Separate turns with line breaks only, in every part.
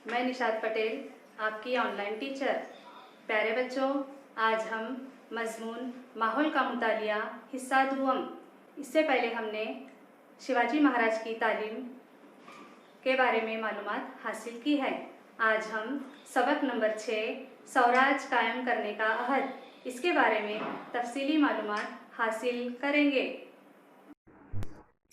मैं निशात पटेल, आपकी online teacher. प्यारे बच्चों, आज हम मजमून माहौल का मुतालिया हिस्सा दुअम। इससे पहले हमने शिवाजी महाराज की तालीम के बारे में मालूमात हासिल की है। आज हम सबक नंबर 6 स्वराज कायम करने का अहद, इसके बारे में तफसीली मालूमात हासिल करेंगे।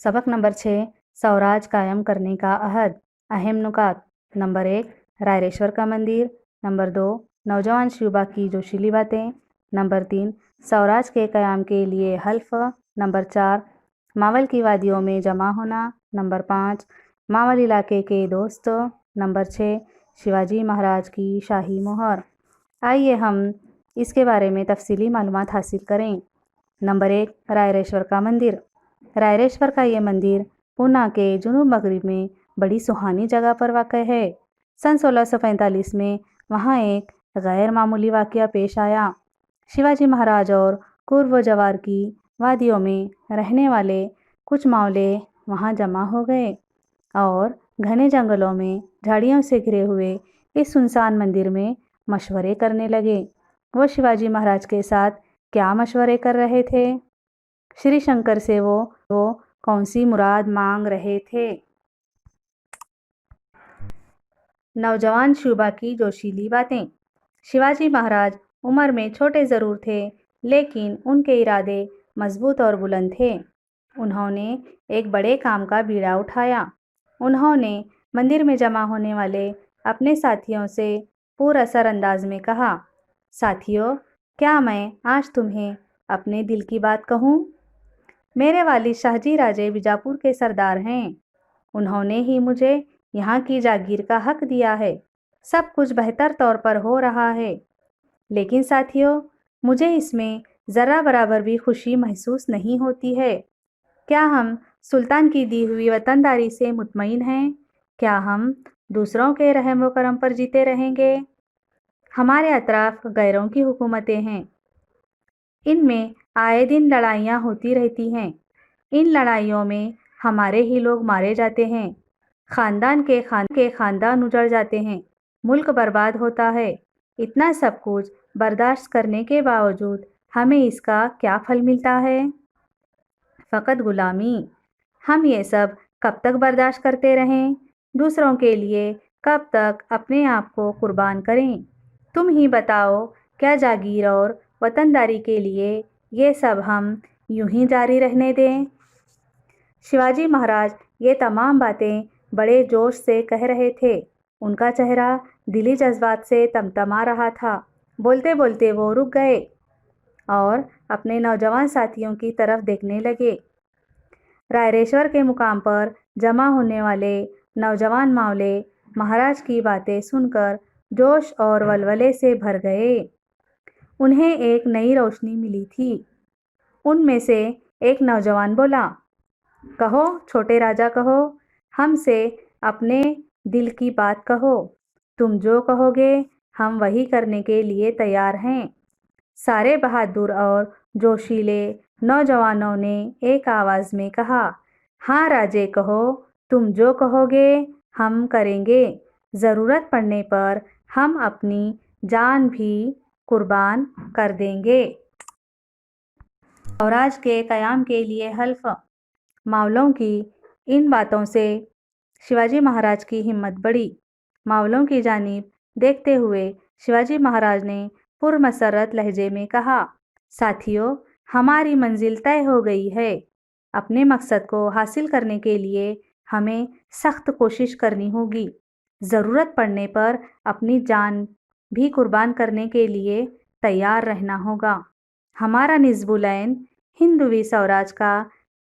सबक नंबर 6 स्वराज कायम करने का अहद। अहम नुकात। नंबर 1 रायरेश्वर का मंदिर। नंबर 2 नौजवान शिवबा की जोशीली बातें। नंबर 3 स्वराज के क़याम के लिए हल्फ। नंबर 4 मावल की वादियों में जमा होना। नंबर 5 मावल इलाके के दोस्त। नंबर 6 शिवाजी महाराज की शाही मोहर। आइए हम इसके बारे में तफसीली मालूमात हासिल करें। नंबर 1 रायरेश्वर का मंदिर। रायरेश्वर का ये मंदिर पूना के जुनूब मगरिब में बड़ी सुहानी जगह पर वाक़ है। सन 1645 में वहाँ एक गैर मामूली वाक़या पेश आया। शिवाजी महाराज और कुर्व जवार की वादियों में रहने वाले कुछ मावले वहाँ जमा हो गए और घने जंगलों में झाड़ियों से घिरे हुए इस सुनसान मंदिर में मशवरे करने लगे। वो शिवाजी महाराज के साथ क्या मशवरे कर रहे थे? श्री शंकर से वो कौन सी मुराद मांग रहे थे? नौजवान शिवबा की जोशीली बातें। शिवाजी महाराज उम्र में छोटे ज़रूर थे, लेकिन उनके इरादे मजबूत और बुलंद थे। उन्होंने एक बड़े काम का बीड़ा उठाया। उन्होंने मंदिर में जमा होने वाले अपने साथियों से पुरअसर अंदाज में कहा, साथियों, क्या मैं आज तुम्हें अपने दिल की बात कहूँ? मेरे वालिद शाहजी राजे बीजापुर के सरदार हैं। उन्होंने ही मुझे यहाँ की जागीर का हक दिया है। सब कुछ बेहतर तौर पर हो रहा है, लेकिन साथियों, मुझे इसमें ज़रा बराबर भी खुशी महसूस नहीं होती है। क्या हम सुल्तान की दी हुई वतनदारी से मुतमईन हैं? क्या हम दूसरों के रहम व करम पर जीते रहेंगे? हमारे अतराफ गैरों की हुकूमतें हैं। इनमें आए दिन लड़ाइयाँ होती रहती हैं। इन लड़ाइयों में हमारे ही लोग मारे जाते हैं। ख़ानदान के ख़ानदान उजड़ जाते हैं। मुल्क बर्बाद होता है। इतना सब कुछ बर्दाश्त करने के बावजूद हमें इसका क्या फल मिलता है? फ़कत ग़ुलामी। हम ये सब कब तक बर्दाश्त करते रहें? दूसरों के लिए कब तक अपने आप को कुर्बान करें? तुम ही बताओ, क्या जागीर और वतनदारी के लिए ये सब हम यूं ही जारी रहने दें? शिवाजी महाराज ये तमाम बातें बड़े जोश से कह रहे थे। उनका चेहरा दिली जज्बात से तमतमा रहा था। बोलते बोलते वो रुक गए और अपने नौजवान साथियों की तरफ देखने लगे। रायरेश्वर के मुकाम पर जमा होने वाले नौजवान मावले महाराज की बातें सुनकर जोश और वलवले से भर गए। उन्हें एक नई रोशनी मिली थी। उनमें से एक नौजवान बोला, कहो छोटे राजा, कहो, हमसे अपने दिल की बात कहो। तुम जो कहोगे हम वही करने के लिए तैयार हैं। सारे बहादुर और जोशीले नौजवानों ने एक आवाज़ में कहा, हाँ राजे, कहो, तुम जो कहोगे हम करेंगे। ज़रूरत पड़ने पर हम अपनी जान भी कुर्बान कर देंगे। स्वराज के क़याम के लिए हल्फ। मावलों की इन बातों से शिवाजी महाराज की हिम्मत बढ़ी। मावलों की जानिब देखते हुए शिवाजी महाराज ने पुरमसरत लहजे में कहा, साथियों, हमारी मंजिल तय हो गई है। अपने मकसद को हासिल करने के लिए हमें सख्त कोशिश करनी होगी। ज़रूरत पड़ने पर अपनी जान भी कुर्बान करने के लिए तैयार रहना होगा। हमारा निज़्बुलैन हिंदवी स्वराज का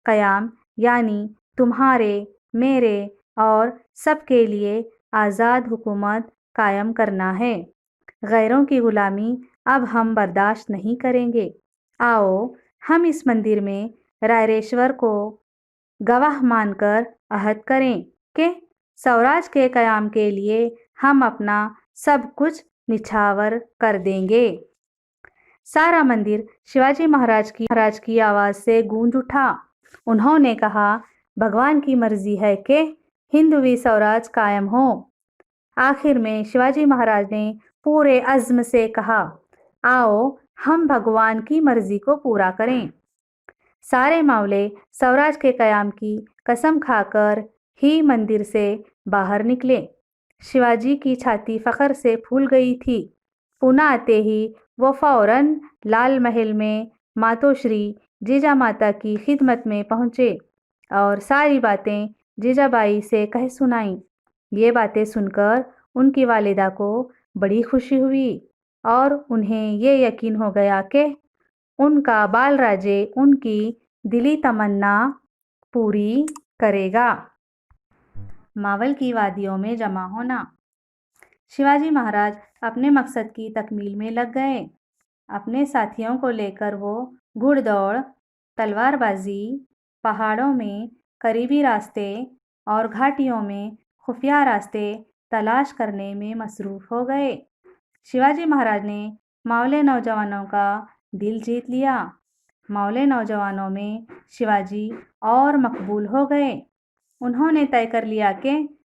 क़याम, यानी तुम्हारे, मेरे और सबके लिए आज़ाद हुकूमत कायम करना है। गैरों की ग़ुलामी अब हम बर्दाश्त नहीं करेंगे। आओ हम इस मंदिर में रायरेश्वर को गवाह मानकर अहद करें कि स्वराज के क़याम के लिए हम अपना सब कुछ निछावर कर देंगे। सारा मंदिर शिवाजी महाराज की आवाज़ से गूंज उठा। उन्होंने कहा, भगवान की मर्ज़ी है कि हिंदवी स्वराज कायम हो। آخر میں شیواجی مہاراج نے پورے عزم سے کہا، آؤ ہم بھگوان کی مرضی کو پورا کریں۔ سارے ماولے سوراج کے قیام کی قسم کھا کر ہی مندر سے باہر نکلے۔ شیواجی کی چھاتی فخر سے پھول گئی تھی۔ پونا آتے ہی وہ فوراً لال محل میں ماتوشری جیجا ماتا کی خدمت میں پہنچے اور ساری باتیں جیجا بائی سے کہہ سنائیں۔ یہ باتیں سن کر ان کی والدہ کو بڑی خوشی ہوئی اور انہیں یہ یقین ہو گیا کہ ان کا بال راجے ان کی دلی تمنا پوری کرے گا۔ ماول کی وادیوں میں جمع ہونا۔ شیواجی مہاراج اپنے مقصد کی تکمیل میں لگ گئے۔ اپنے ساتھیوں کو لے کر وہ گھڑ دوڑ، تلوار بازی، پہاڑوں میں قریبی راستے اور گھاٹیوں میں خفیہ راستے تلاش کرنے میں مصروف ہو گئے۔ شیواجی مہاراج نے ماولے نوجوانوں کا دل جیت لیا۔ ماولے نوجوانوں میں شیواجی اور مقبول ہو گئے۔ انہوں نے طے کر لیا کہ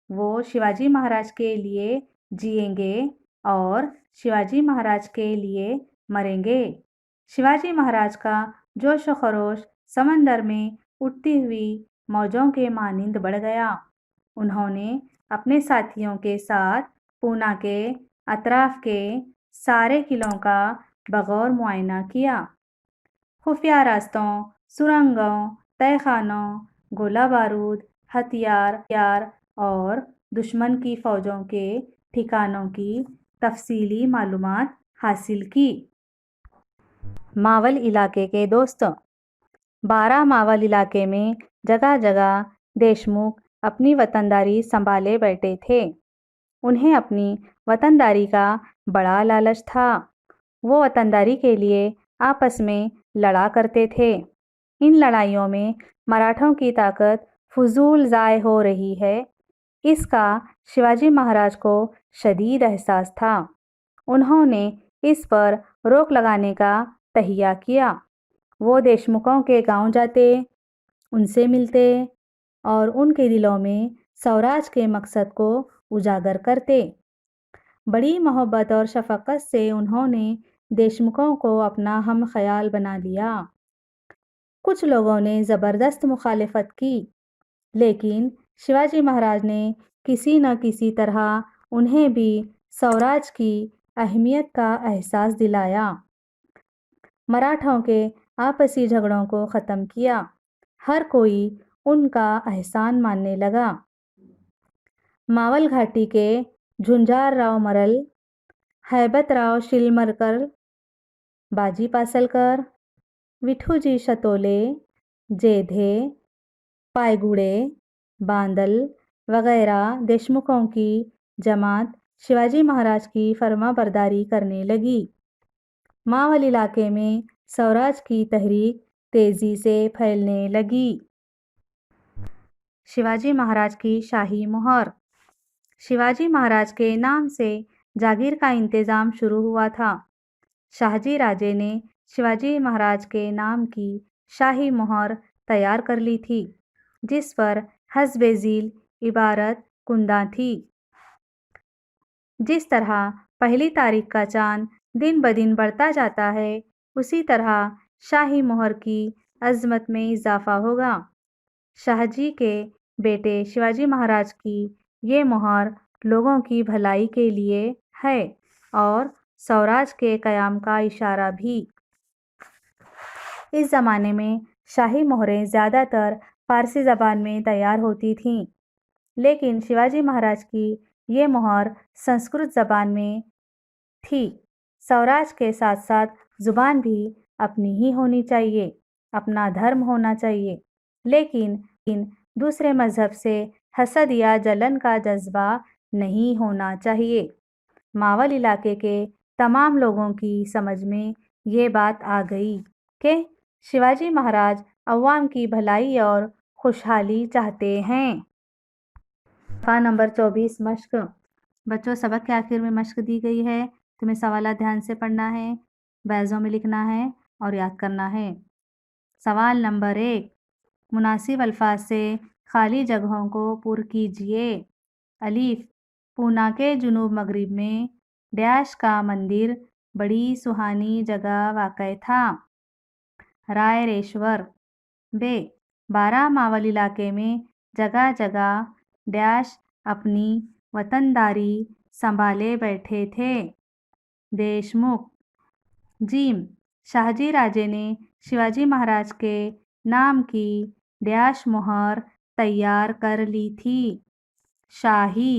وہ شیواجی مہاراج کے لیے جئیں گے اور شیواجی مہاراج کے لیے مریں گے۔ شیواجی مہاراج کا جوش و خروش سمندر میں اٹھتی ہوئی موجوں کے مانند بڑھ گیا۔ انہوں نے اپنے ساتھیوں کے ساتھ پونا کے اطراف کے سارے قلعوں کا بغور معائنہ کیا۔ خفیہ راستوں، سرنگوں، تہہ خانوں، گولہ بارود، ہتھیار اور دشمن کی فوجوں کے ٹھکانوں کی تفصیلی معلومات حاصل کی۔ ماول علاقے کے دوست۔ 12 ماول علاقے میں جگہ جگہ دیشمکھ اپنی وطنداری سنبھالے بیٹھے تھے۔ انہیں اپنی وطنداری کا بڑا لالچ تھا۔ وہ وطنداری کے لیے آپس میں لڑا کرتے تھے۔ ان لڑائیوں میں مراٹھوں کی طاقت فضول ضائع ہو رہی ہے، اس کا شیواجی مہاراج کو شدید احساس تھا۔ انہوں نے اس پر روک لگانے کا تہیہ کیا۔ وہ دیشمکھوں کے گاؤں جاتے، ان سے ملتے اور ان کے دلوں میں سوراج کے مقصد کو اجاگر کرتے۔ بڑی محبت اور شفقت سے انہوں نے دیشمکھوں کو اپنا ہم خیال بنا لیا۔ کچھ لوگوں نے زبردست مخالفت کی، لیکن شیواجی مہاراج نے کسی نہ کسی طرح انہیں بھی سوراج کی اہمیت کا احساس دلایا۔ مراٹھوں کے آپسی جھگڑوں کو ختم کیا۔ ہر کوئی ان کا احسان ماننے لگا۔ ماول گھاٹی کے جھنجھار راؤ مرل، ہیبت راؤ شلمرکر، باجی پاسلکر، وٹھوجی شتولے، جیدھے، پائگوڑے، باندل وغیرہ دیشمکھوں کی جماعت شیواجی مہاراج کی فرما برداری کرنے لگی۔ ماول علاقے میں سوراج کی تحریک تیزی سے پھیلنے لگی۔ شیواجی مہاراج کی شاہی مہر۔ شیواجی مہاراج کے نام سے جاگیر کا انتظام شروع ہوا تھا۔ شاہجی راجے نے شیواجی مہاراج کے نام کی شاہی مہر تیار کر لی تھی، جس پر حسبِ ذیل عبارت کندہ تھی۔ جس طرح پہلی تاریخ کا چاند دن بدن بڑھتا جاتا ہے، اسی طرح شاہی مہر کی عظمت میں اضافہ ہوگا۔ شاہجی کے بیٹے شیواجی مہاراج کی یہ مہر لوگوں کی بھلائی کے لیے ہے اور سوراج کے قیام کا اشارہ بھی۔ اس زمانے میں شاہی مہریں زیادہ تر فارسی زبان میں تیار ہوتی تھیں، لیکن شیواجی مہاراج کی یہ مہر سنسکرت زبان میں تھی۔ سوراج کے ساتھ ساتھ زبان بھی اپنی ہی ہونی چاہیے، اپنا دھرم ہونا چاہیے، لیکن دوسرے مذہب سے حسد یا جلن کا جذبہ نہیں ہونا چاہیے۔ ماول علاقے کے تمام لوگوں کی سمجھ میں یہ بات آ گئی کہ شیواجی مہاراج عوام کی بھلائی اور خوشحالی چاہتے ہیں۔ صفحہ نمبر 24 مشق۔ بچوں، سبق کے آخر میں مشق دی گئی ہے۔ تمہیں سوالات دھیان سے پڑھنا ہے، بیضوں میں لکھنا ہے اور یاد کرنا ہے۔ سوال نمبر 1، مناسب الفاظ سے خالی جگہوں کو پر کیجیے۔ الف، पूना के जुनूब मगरिब में डैश का मंदिर बड़ी सुहानी जगह वाक़ था। रायरेश्वर बे 12 मावल इलाके में जगह जगह डैश अपनी वतनदारी संभाले बैठे थे। देशमुख जीम शाहजी राजे ने शिवाजी महाराज के नाम की डैश मोहर तैयार कर ली थी। शाही